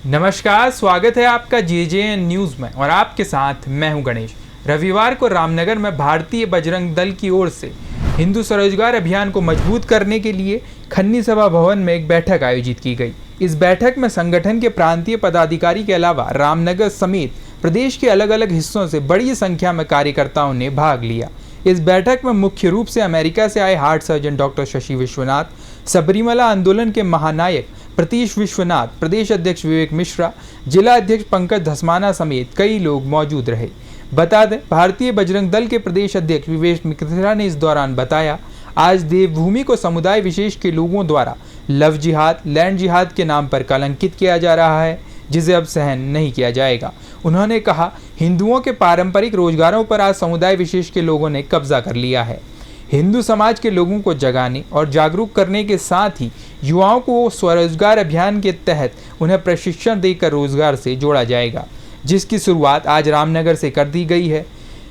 नमस्कार, स्वागत है आपका JJN न्यूज़ में और आपके साथ मैं हूं गणेश। रविवार को रामनगर में भारतीय बजरंग दल की ओर से हिंदू स्वरोजगार अभियान को मजबूत करने के लिए खन्नी सभा भवन में एक बैठक आयोजित की गई। इस बैठक में संगठन के प्रांतीय पदाधिकारी के अलावा रामनगर समेत प्रदेश के अलग अलग हिस्सों से बड़ी संख्या में कार्यकर्ताओं ने भाग लिया। इस बैठक में मुख्य रूप से अमेरिका से आए heart surgeon doctor Shashi Vishwanath, Sabarimala आंदोलन के महानायक प्रतीश विश्वनाथ, प्रदेश अध्यक्ष विवेक मिश्रा, जिला अध्यक्ष पंकज धसमाना समेत कई लोग मौजूद रहे। बता दें, भारतीय बजरंग दल के प्रदेश अध्यक्ष विवेक मिश्रा ने इस दौरान बताया, आज देवभूमि को समुदाय विशेष के लोगों द्वारा लव जिहाद, लैंड जिहाद के नाम पर कलंकित किया जा रहा है, जिसे अब सहन नहीं किया जाएगा। उन्होंने कहा, हिंदुओं के पारंपरिक रोजगारों पर आज समुदाय विशेष के लोगों ने कब्जा कर लिया है। हिंदू समाज के लोगों को जगाने और जागरूक करने के साथ ही युवाओं को स्वरोजगार अभियान के तहत उन्हें प्रशिक्षण देकर रोजगार से जोड़ा जाएगा, जिसकी शुरुआत आज रामनगर से कर दी गई है।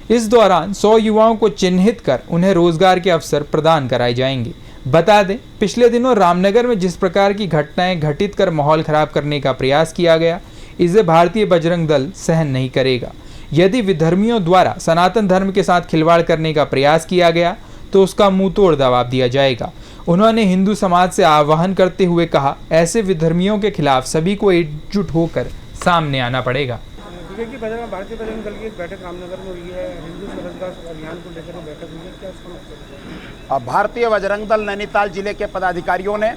इस दौरान 100 युवाओं को चिन्हित कर उन्हें रोजगार के अवसर प्रदान कराए जाएंगे। बता दें, पिछले दिनों रामनगर में जिस प्रकार की घटनाएं घटित कर माहौल खराब करने का प्रयास किया गया, इसे भारतीय बजरंग दल सहन नहीं करेगा। यदि विधर्मियों द्वारा सनातन धर्म के साथ खिलवाड़ करने का प्रयास किया गया तो उसका मुंह तोड़ जवाब दिया जाएगा। उन्होंने हिंदू समाज से आह्वान करते हुए कहा, ऐसे विधर्मियों के खिलाफ सभी को एकजुट होकर सामने आना पड़ेगा। भारतीय बजरंग दल की एक बैठक रामनगर में हुई है, हिंदू स्वरोजगार अभियान को लेकर बैठक हुई है, क्या उसका मतलब? भारतीय बजरंग दल नैनीताल जिले के पदाधिकारियों ने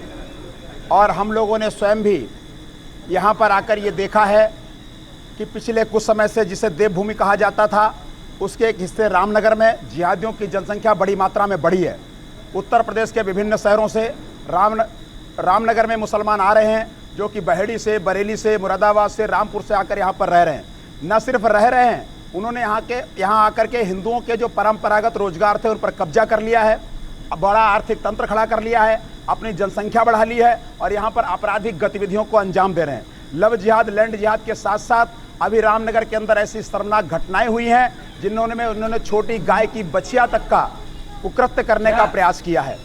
और हम लोगों ने स्वयं भी यहाँ पर आकर ये देखा है कि पिछले कुछ समय से जिसे देवभूमि कहा जाता था, उसके एक हिस्से रामनगर में जिहादियों की जनसंख्या बड़ी मात्रा में बढ़ी है। उत्तर प्रदेश के विभिन्न शहरों से रामनगर में मुसलमान आ रहे हैं, जो कि बहेड़ी से, बरेली से, मुरादाबाद से, रामपुर से आकर यहाँ पर रह रहे हैं। न सिर्फ रह रहे हैं, उन्होंने यहाँ आकर के हिंदुओं के जो परंपरागत रोजगार थे उन पर कब्जा कर लिया है, बड़ा आर्थिक तंत्र खड़ा कर लिया है, अपनी जनसंख्या बढ़ा ली है और यहाँ पर आपराधिक गतिविधियों को अंजाम दे रहे हैं। लव जिहाद, लैंड जिहाद के साथ साथ अभी रामनगर के अंदर ऐसी शर्मनाक घटनाएं हुई हैं जिन्होंने उन्होंने छोटी गाय की बछिया तक का कुकृत्य करने का प्रयास किया है।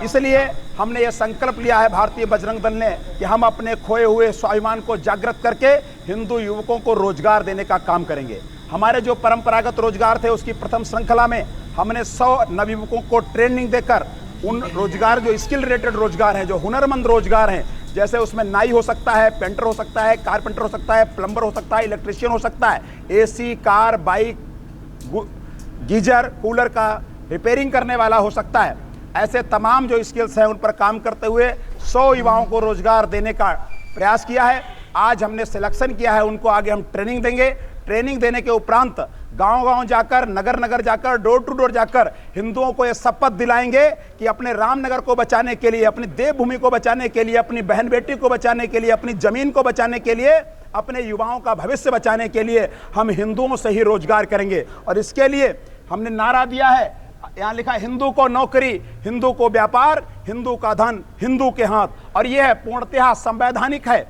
इसलिए हमने ये संकल्प लिया है भारतीय बजरंग दल ने कि हम अपने खोए हुए स्वाभिमान को जागृत करके हिंदू युवकों को रोजगार देने का काम करेंगे। हमारे जो परंपरागत रोजगार थे उसकी प्रथम श्रृंखला में हमने 100 नवयुवकों को ट्रेनिंग देकर उन रोजगार जो स्किल रिलेटेड रोजगार हैं, जो हुनरमंद रोजगार हैं, जैसे उसमें नाई हो सकता है, पेंटर हो सकता है, कारपेंटर हो सकता है, प्लम्बर हो सकता है, इलेक्ट्रिशियन हो सकता है, AC, car, bike, geyser, cooler का रिपेयरिंग करने वाला हो सकता है। ऐसे तमाम जो स्किल्स हैं उन पर काम करते हुए 100 युवाओं को रोजगार देने का प्रयास किया है। आज हमने सिलेक्शन किया है, उनको आगे हम ट्रेनिंग देंगे। ट्रेनिंग देने के उपरांत गांव-गांव जाकर, नगर-नगर जाकर, डोर टू डोर जाकर हिंदुओं को ये शपथ दिलाएंगे कि अपने रामनगर को बचाने के लिए, अपनी देवभूमि को बचाने के लिए, अपनी बहन बेटी को बचाने के लिए, अपनी जमीन को बचाने के लिए, अपने युवाओं का भविष्य बचाने के लिए हम हिंदुओं से ही रोजगार करेंगे। और इसके लिए हमने नारा दिया है, यहाँ लिखा, हिंदू को नौकरी, हिंदू को व्यापार, हिंदू का धन हिंदू के हाथ। और यह पूर्णतः संवैधानिक है,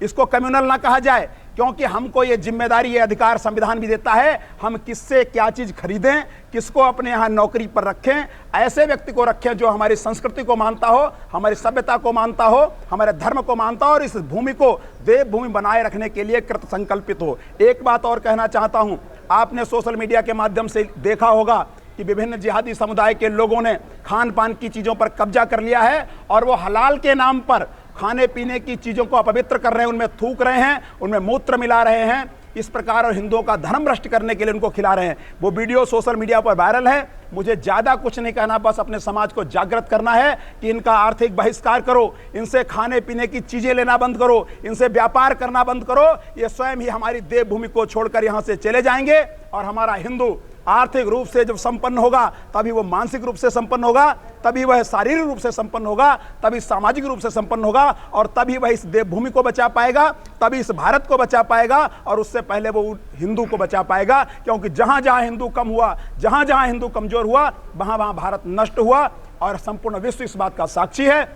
इसको कम्युनल ना कहा जाए, क्योंकि हमको ये जिम्मेदारी, ये अधिकार संविधान भी देता है, हम किससे क्या चीज खरीदें, किसको अपने यहाँ नौकरी पर रखें। ऐसे व्यक्ति को रखें जो हमारी संस्कृति को मानता हो, हमारी सभ्यता को मानता हो, हमारे धर्म को मानता हो और इस भूमि को देवभूमि बनाए रखने के लिए कृत संकल्पित हो। एक बात और कहना चाहता हूँ, आपने सोशल मीडिया के माध्यम से देखा होगा कि विभिन्न जिहादी समुदाय के लोगों ने खान पान की चीज़ों पर कब्जा कर लिया है और वो हलाल के नाम पर खाने पीने की चीज़ों को अपवित्र कर रहे हैं, उनमें थूक रहे हैं, उनमें मूत्र मिला रहे हैं, इस प्रकार और हिंदुओं का धर्म भ्रष्ट करने के लिए उनको खिला रहे हैं। वो वीडियो सोशल मीडिया पर वायरल है। मुझे ज़्यादा कुछ नहीं कहना, बस अपने समाज को जागृत करना है कि इनका आर्थिक बहिष्कार करो, इनसे खाने पीने की चीज़ें लेना बंद करो, इनसे व्यापार करना बंद करो। ये स्वयं ही हमारी देवभूमि को छोड़कर यहाँ से चले जाएंगे और हमारा हिंदू आर्थिक रूप से जब संपन्न होगा तभी वो मानसिक रूप से संपन्न होगा, तभी वह शारीरिक रूप से संपन्न होगा, तभी सामाजिक रूप से संपन्न होगा और तभी वह इस देवभूमि को बचा पाएगा, तभी इस भारत को बचा पाएगा और उससे पहले वो हिंदू को बचा पाएगा। क्योंकि जहां जहां हिंदू कम हुआ, जहां जहां हिंदू कमजोर हुआ, वहां वहां भारत नष्ट हुआ और संपूर्ण विश्व इस बात का साक्षी है।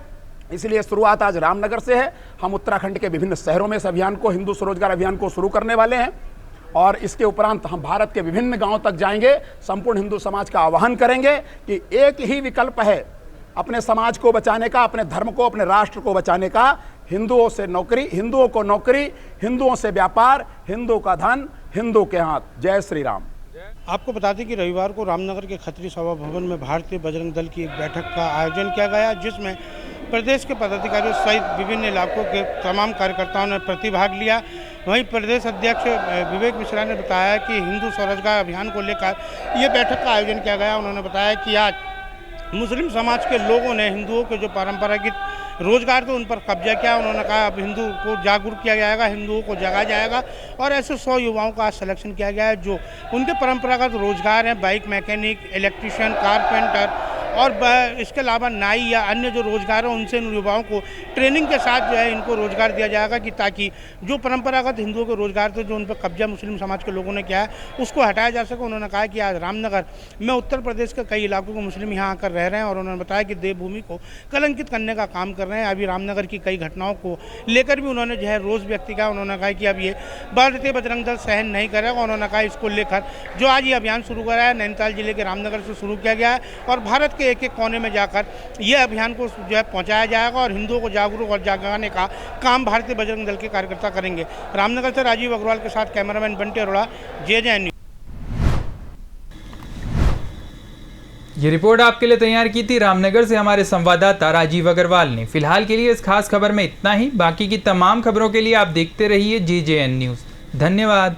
इसलिए शुरुआत आज रामनगर से है। हम उत्तराखंड के विभिन्न शहरों में इस अभियान को, हिंदू स्वरोजगार अभियान को शुरू करने वाले हैं और इसके उपरांत हम भारत के विभिन्न गांवों तक जाएंगे, संपूर्ण हिंदू समाज का आह्वान करेंगे कि एक ही विकल्प है अपने समाज को बचाने का, अपने धर्म को, अपने राष्ट्र को बचाने का, हिंदुओं से नौकरी, हिंदुओं को नौकरी, हिंदुओं से व्यापार, हिंदू का धन हिंदू के हाथ। जय श्री राम। आपको बता दें कि रविवार को रामनगर के खत्री सभा भवन में भारतीय बजरंग दल की एक बैठक का आयोजन किया गया, जिसमें प्रदेश के पदाधिकारियों सहित विभिन्न इलाकों के तमाम कार्यकर्ताओं ने प्रतिभाग लिया। वहीं प्रदेश अध्यक्ष विवेक मिश्रा ने बताया कि हिंदू स्वरोजगार अभियान को लेकर ये बैठक का आयोजन किया गया। उन्होंने बताया कि आज मुस्लिम समाज के लोगों ने हिंदुओं के जो परंपरागत रोजगार थे उन पर कब्जा किया। उन्होंने कहा अब हिंदू को जागरूक किया जाएगा, हिंदुओं को जगाया जाएगा और ऐसे 100 युवाओं का सिलेक्शन किया गया है जो उनके परंपरागत रोजगार हैं, बाइक मैकेनिक, इलेक्ट्रिशियन, कारपेंटर और इसके अलावा नाई या अन्य जो रोजगार है उनसे इन युवाओं को ट्रेनिंग के साथ जो है इनको रोजगार दिया जाएगा कि ताकि जो परंपरागत हिंदुओं के रोजगार थे जो उन पर कब्जा मुस्लिम समाज के लोगों ने किया है उसको हटाया जा सके। उन्होंने कहा कि आज रामनगर में उत्तर प्रदेश के कई इलाकों के मुस्लिम यहाँ आकर रह रहे हैं और उन्होंने बताया कि देवभूमि को कलंकित करने का काम कर रहे हैं। अभी रामनगर की कई घटनाओं को लेकर भी उन्होंने जो है रोष व्यक्त किया। उन्होंने कहा कि अब ये भारतीय बजरंग दल सहन नहीं करेगा। उन्होंने कहा इसको लेकर जो आज ये अभियान शुरू करा है नैनीताल जिले के रामनगर से शुरू किया गया है और भारत के एक एक कोने में जाकर यह अभियान को जो है पहुंचाया जाएगा और हिंदुओं को जागरूक और जगाने का काम भारतीय बजरंग दल के कार्यकर्ता करेंगे। रामनगर से राजीव अग्रवाल के साथ cameraman Bunty Arora, JJ news. ये रिपोर्ट आपके लिए तैयार की थी रामनगर से हमारे संवाददाता राजीव अग्रवाल ने। फिलहाल के लिए इस खास खबर में इतना ही। बाकी की तमाम खबरों के लिए आप देखते रहिए JJN न्यूज़। धन्यवाद।